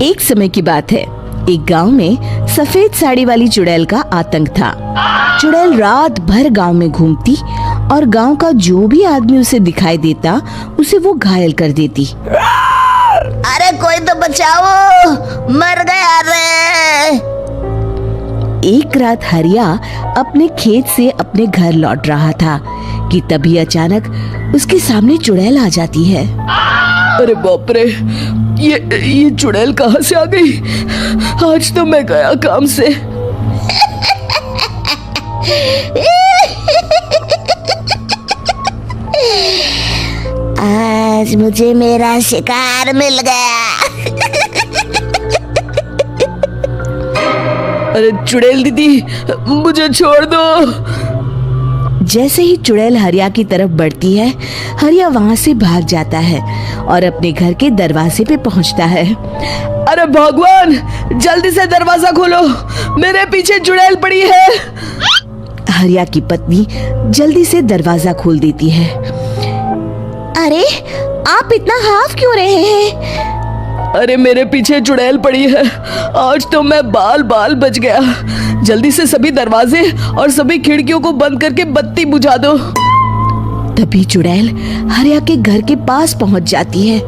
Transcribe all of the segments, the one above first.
एक समय की बात है। एक गांव में सफेद साड़ी वाली चुड़ैल का आतंक था। चुड़ैल रात भर गांव में घूमती और गांव का जो भी आदमी उसे दिखाई देता उसे वो घायल कर देती। अरे कोई तो बचाओ, मर गया रे। एक रात हरिया अपने खेत से अपने घर लौट रहा था कि तभी अचानक उसके सामने चुड़ैल आ जाती है। अरे बाप रे, ये चुड़ैल कहाँ से आ गई? आज तो मैं गया काम से। आज मुझे मेरा शिकार मिल गया। अरे चुड़ैल दीदी, मुझे छोड़ दो। जैसे ही चुड़ैल हरिया की तरफ बढ़ती है, हरिया वहाँ से भाग जाता है और अपने घर के दरवाजे पे पहुँचता है। अरे भगवान, जल्दी से दरवाजा खोलो, मेरे पीछे चुड़ैल पड़ी है। हरिया की पत्नी जल्दी से दरवाजा खोल देती है। अरे आप इतना हाफ क्यों रहे हैं? अरे मेरे पीछे चुड़ैल पड़ी है, आज तो मैं बाल बाल बच गया। जल्दी से सभी दरवाजे और सभी खिड़कियों को बंद करके बत्ती बुझा दो। तभी चुड़ैल हरिया के घर के पास पहुंच जाती है।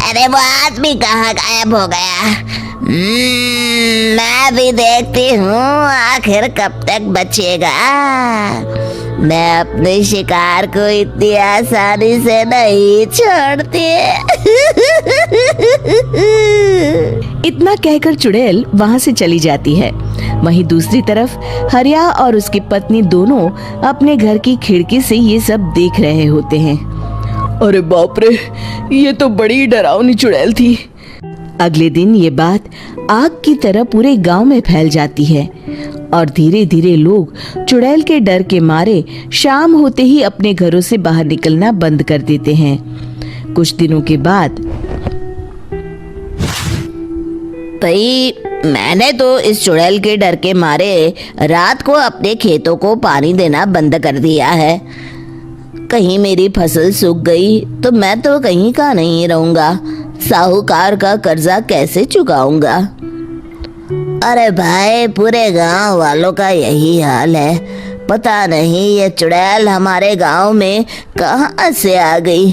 अरे वो आदमी कहाँ गायब हो गया? मैं भी देखती हूँ आखिर कब तक बचेगा। मैं अपने शिकार को इतनी आसानी से नहीं छोड़ती। इतना कहकर चुड़ैल वहाँ से चली जाती है। वहीं दूसरी तरफ हरिया और उसकी पत्नी दोनों अपने घर की खिड़की से ये सब देख रहे होते हैं। अरे बाप रे, ये तो बड़ी डरावनी चुड़ैल थी। अगले दिन ये बात आग की तरह पूरे गांव में फैल जाती है और धीरे धीरे लोग चुड़ैल के डर के मारे शाम होते ही अपने घरों से बाहर निकलना बंद कर देते हैं। कुछ दिनों के बाद भाई, मैंने तो इस चुड़ैल के डर के मारे रात को अपने खेतों को पानी देना बंद कर दिया है। कहीं मेरी फसल सूख गई तो मैं तो कहीं का नहीं रहूंगा। साहूकार का कर्जा कैसे चुकाऊंगा? अरे भाई, पूरे गांव वालों का यही हाल है। पता नहीं ये चुड़ैल हमारे गांव में कहां से आ गई।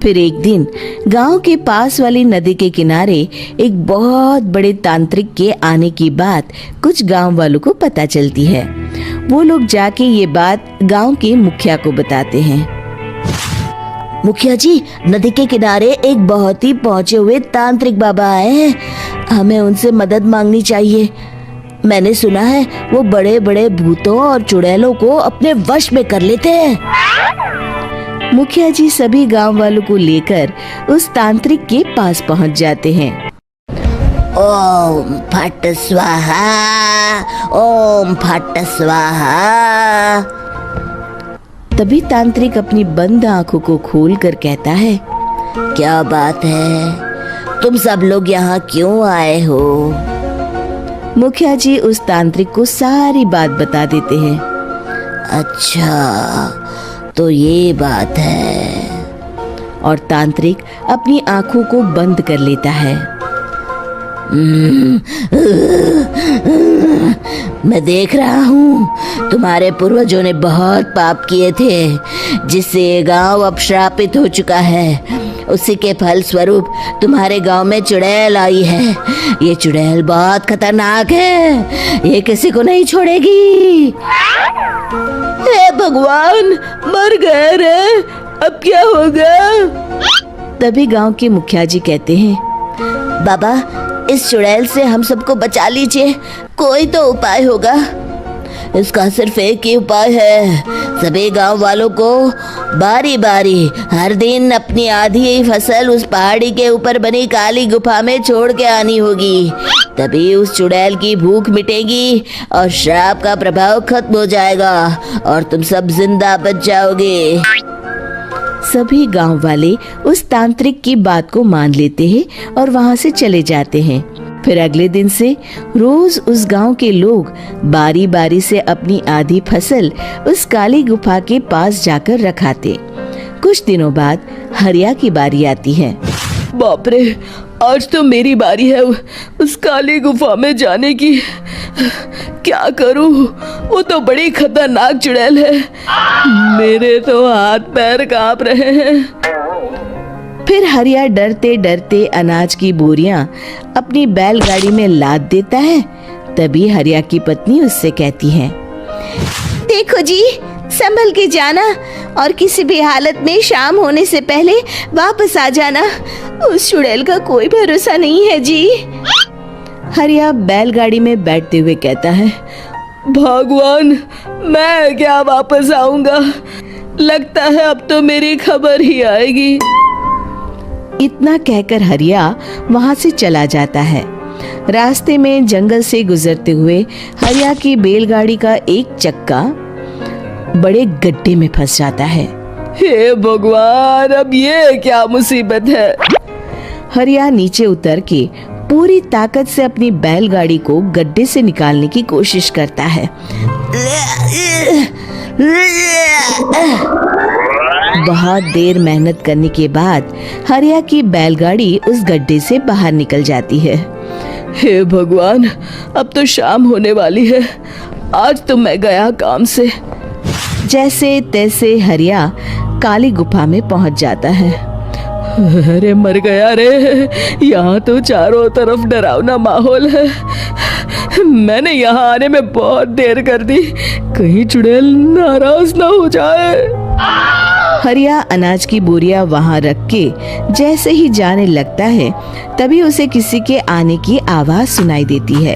फिर एक दिन गांव के पास वाली नदी के किनारे एक बहुत बड़े तांत्रिक के आने की बात कुछ गांव वालों को पता चलती है। वो लोग जाके ये बात गांव के मुखिया को बताते हैं। मुखिया जी, नदी के किनारे एक बहुत ही पहुंचे हुए तांत्रिक बाबा आए हैं। हमें उनसे मदद मांगनी चाहिए। मैंने सुना है वो बड़े बड़े भूतों और चुड़ैलों को अपने वश में कर लेते हैं। मुखिया जी सभी गांव वालों को लेकर उस तांत्रिक के पास पहुंच जाते हैं। ओम फट स्वाहा, ओम फट स्वाहा। तभी तांत्रिक अपनी बंद आंखों को खोलकर कहता है, क्या बात है? तुम सब लोग यहाँ क्यों आए हो? मुखिया जी उस तांत्रिक को सारी बात बता देते हैं। अच्छा, तो ये बात है। और तांत्रिक अपनी आंखों को बंद कर लेता है। मैं देख रहा हूँ तुम्हारे पूर्वजों ने बहुत पाप किए थे, जिससे ये गांव अब श्रापित हो चुका है। उसी के फल स्वरूप तुम्हारे गांव में चुड़ैल आई है। ये चुड़ैल बहुत खतरनाक है, ये किसी को नहीं छोड़ेगी। हे भगवान, मर गए रे, अब क्या होगा? तभी गांव के मुखिया जी कहते हैं, बाबा, इस चुड़ैल से हम सबको बचा लीजिए। कोई तो उपाय होगा। इसका सिर्फ एक ही उपाय है। सभी गांव वालों को बारी बारी हर दिन अपनी आधी फसल उस पहाड़ी के ऊपर बनी काली गुफा में छोड़ के आनी होगी। तभी उस चुड़ैल की भूख मिटेगी और श्राप का प्रभाव खत्म हो जाएगा और तुम सब जिंदा बच जाओगे। सभी गांव वाले उस तांत्रिक की बात को मान लेते हैं और वहां से चले जाते हैं। फिर अगले दिन से रोज उस गांव के लोग बारी बारी से अपनी आधी फसल उस काली गुफा के पास जाकर रखाते। कुछ दिनों बाद हरिया की बारी आती है। बाप रे, आज तो मेरी बारी है उस काली गुफा में जाने की। क्या करूं, वो तो बड़ी खतरनाक चुड़ैल है। मेरे तो हाथ पैर कांप रहे हैं। फिर हरिया डरते डरते अनाज की बोरियां अपनी बैलगाड़ी में लाद देता है। तभी हरिया की पत्नी उससे कहती है, देखो जी, संभल के जाना और किसी भी हालत में शाम होने से पहले वापस आ जाना। उस चुड़ैल का कोई भरोसा नहीं है जी। हरिया बैलगाड़ी में बैठते हुए कहता है, भगवान, मैं क्या वापस आऊंगा? लगता है अब तो मेरी खबर ही आएगी। इतना कहकर हरिया वहां से चला जाता है। रास्ते में जंगल से गुजरते हुए हरिया की बैलगाड़ी का एक चक्का बड़े गड्ढे में फंस जाता है। हे भगवान, अब ये क्या मुसीबत है? हरिया नीचे उतर के पूरी ताकत से अपनी बैलगाड़ी को गड्ढे से निकालने की कोशिश करता है। बहुत देर मेहनत करने के बाद हरिया की बैलगाड़ी उस गड्ढे से बाहर निकल जाती है। हे भगवान, अब तो शाम होने वाली है। आज तो मैं गया काम से। जैसे तैसे हरिया काली गुफा में पहुंच जाता है। अरे मर गया रे, यहाँ तो चारों तरफ डरावना माहौल है। मैंने यहाँ आने में बहुत देर कर दी, कहीं चुड़ैल नाराज ना हो जाए। हरिया अनाज की बोरिया वहां रख के जैसे ही जाने लगता है, तभी उसे किसी के आने की आवाज सुनाई देती है।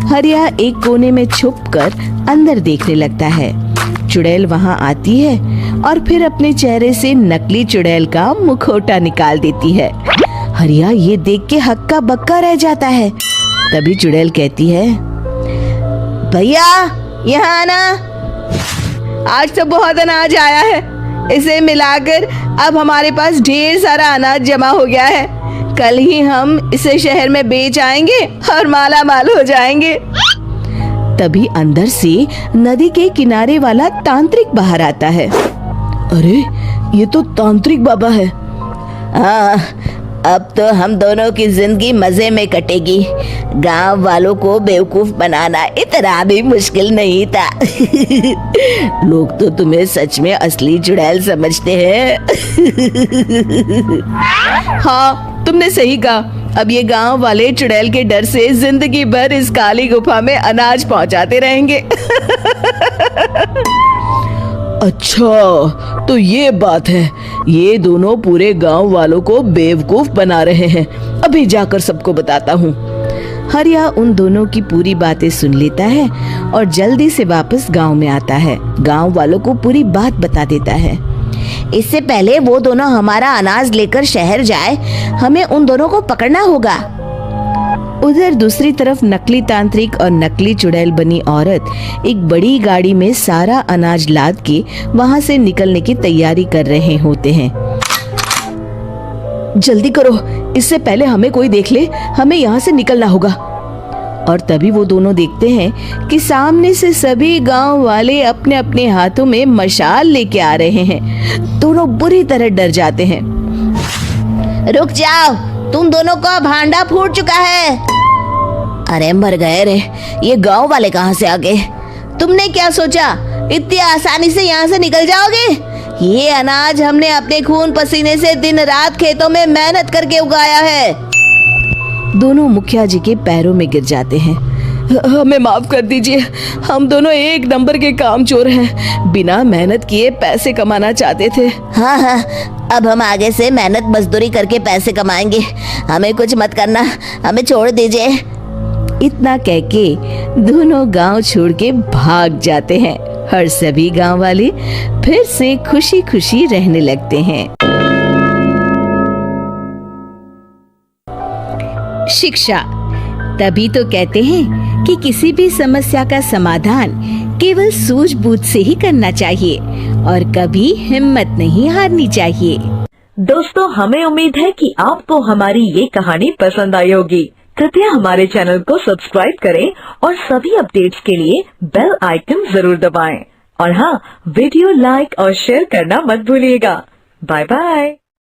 हरिया एक कोने में छुपकर अंदर देखने लगता है। चुड़ैल वहां आती है और फिर अपने चेहरे से नकली चुड़ैल का मुखौटा निकाल देती है। हरिया ये देख के हक्का बक्का रह जाता है। तभी चुड़ैल कहती है, भैया यहाँ आना, आज तो बहुत अनाज आया है। इसे मिलाकर अब हमारे पास ढेर सारा अनाज जमा हो गया है। कल ही हम इसे शहर में बेच आएंगे और माला माल हो जाएंगे। तभी अंदर से नदी के किनारे वाला तांत्रिक बाहर आता है। अरे, ये तो तांत्रिक बाबा है। हाँ, अब तो हम दोनों की जिंदगी मजे में कटेगी। गांव वालों को बेवकूफ बनाना इतना भी मुश्किल नहीं था। लोग तो तुम्हें सच में असली चुड़ैल समझते हैं। हाँ, तुमने सही कहा। अब ये गांव वाले चुड़ैल के डर से जिंदगी भर इस काली गुफा में अनाज पहुंचाते रहेंगे। अच्छा, तो ये बात है। ये दोनों पूरे गांव वालों को बेवकूफ बना रहे हैं। अभी जाकर सबको बताता हूँ। हरिया उन दोनों की पूरी बातें सुन लेता है और जल्दी से वापस गांव में आता है। गांव वालों को पूरी बात बता देता है। इससे पहले वो दोनों हमारा अनाज लेकर शहर जाए, हमें उन दोनों को पकड़ना होगा। उधर दूसरी तरफ नकली तांत्रिक और नकली चुड़ैल बनी औरत एक बड़ी गाड़ी में सारा अनाज लाद के वहां से निकलने की तैयारी कर रहे होते हैं। जल्दी करो, इससे पहले हमें कोई देख ले। हमें यहाँ से निकलना होगा। और तभी वो दोनों देखते हैं कि सामने से सभी गांव वाले अपने अपने हाथों में मशाल लेके आ रहे हैं। दोनों बुरी तरह डर जाते हैं। रुक जाओ, तुम दोनों का भांडा फूट चुका है। अरे मर गए रे, ये गांव वाले कहाँ से आ गए? तुमने क्या सोचा इतनी आसानी से यहाँ से निकल जाओगे? ये अनाज हमने अपने खून पसीने से दिन रात खेतों में मेहनत करके उगाया है। दोनों मुखिया जी के पैरों में गिर जाते हैं। हमें माफ कर दीजिए, हम दोनों एक नंबर के कामचोर हैं। बिना मेहनत किए पैसे कमाना चाहते थे। हाँ हाँ, अब हम आगे से मेहनत मजदूरी करके पैसे कमाएंगे। हमें कुछ मत करना, हमें छोड़ दीजिए। इतना कह के दोनों गांव छोड़ के भाग जाते हैं और सभी गांव वाले फिर से खुशी खुशी रहने लगते हैं। शिक्षा, तभी तो कहते हैं कि किसी भी समस्या का समाधान केवल सूझबूझ से ही करना चाहिए और कभी हिम्मत नहीं हारनी चाहिए। दोस्तों, हमें उम्मीद है कि आपको हमारी ये कहानी पसंद आई होगी। कृपया हमारे चैनल को सब्सक्राइब करें और सभी अपडेट्स के लिए बेल आइकन जरूर दबाएं। और हाँ, वीडियो लाइक और शेयर करना मत भूलिएगा। Bye bye.